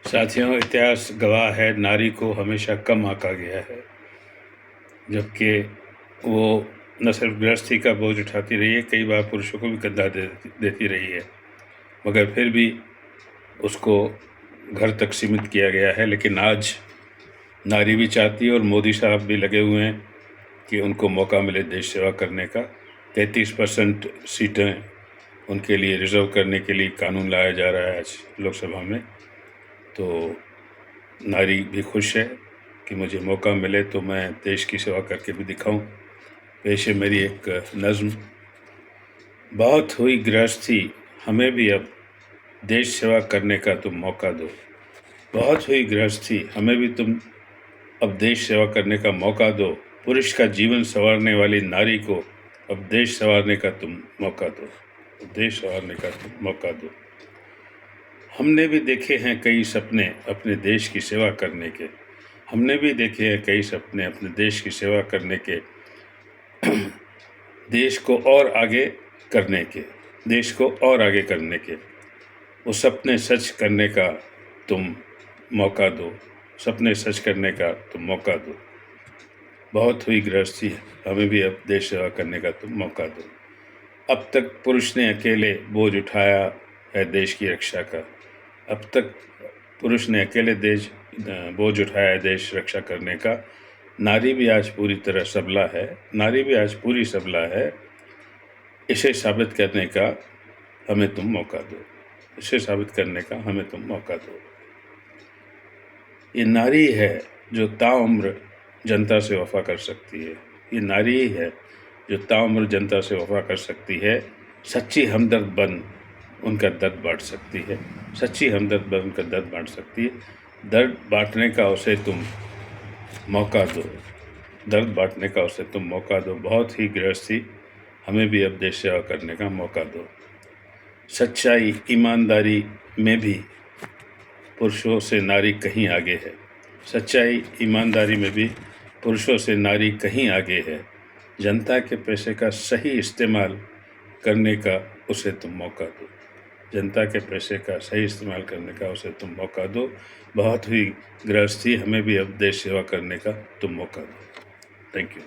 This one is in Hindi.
साथियों, इतिहास गवाह है नारी को हमेशा कम आंका गया है, जबकि वो न सिर्फ गृहस्थी का बोझ उठाती रही है, कई बार पुरुषों को भी कंधा देती रही है, मगर फिर भी उसको घर तक सीमित किया गया है। लेकिन आज नारी भी चाहती है और मोदी साहब भी लगे हुए हैं कि उनको मौका मिले देश सेवा करने का। 33% सीटें उनके लिए रिज़र्व करने के लिए कानून लाया जा रहा है आज लोकसभा में। तो नारी भी खुश है कि मुझे मौका मिले तो मैं देश की सेवा करके भी दिखाऊं। पेश है मेरी एक नज़्म। बहुत हुई गृहस्थी, हमें भी अब देश सेवा करने का तुम मौका दो। बहुत हुई गृहस्थी, हमें भी तुम अब देश सेवा करने का मौका दो। पुरुष का जीवन संवारने वाली नारी को अब देश संवारने का तुम मौका दो। देश संवारने का तुम मौका दो। हमने भी देखे हैं कई सपने अपने देश की सेवा करने के। हमने भी देखे हैं कई सपने अपने देश की सेवा करने के। देश को और आगे करने के, देश को और आगे करने के। वो सपने सच करने का तुम मौका दो। सपने सच करने का तुम मौका दो। बहुत हुई गृहस्थी, हमें भी अब देश सेवा करने का तुम मौका दो। अब तक पुरुष ने अकेले बोझ उठाया है देश की रक्षा का। अब तक पुरुष ने अकेले बोझ उठाया है देश रक्षा करने का। नारी भी आज पूरी तरह सबला है। नारी भी आज पूरी सबला है। इसे साबित करने का हमें तुम मौका दो। इसे साबित करने का हमें तुम मौका दो। ये नारी है जो ताउम्र जनता से वफा कर सकती है। ये नारी ही है जो ताउम्र जनता से वफा कर सकती है। सच्ची हमदर्द बन उनका दर्द बांट सकती है। सच्ची हमदर्द बन उनका दर्द बांट सकती है। दर्द बांटने का उसे तुम मौका दो। दर्द बांटने का उसे तुम मौका दो। बहुत ही गृहस्थी, हमें भी अब देश सेवा करने का मौका दो। सच्चाई ईमानदारी में भी पुरुषों से नारी कहीं आगे है। सच्चाई ईमानदारी में भी पुरुषों से नारी कहीं आगे है। जनता के पैसे का सही इस्तेमाल करने का उसे तुम मौका दो। जनता के पैसे का सही इस्तेमाल करने का उसे तुम मौका दो। बहुत हुई गृहस्थी, हमें भी अब देश सेवा करने का तुम मौका दो। Thank you.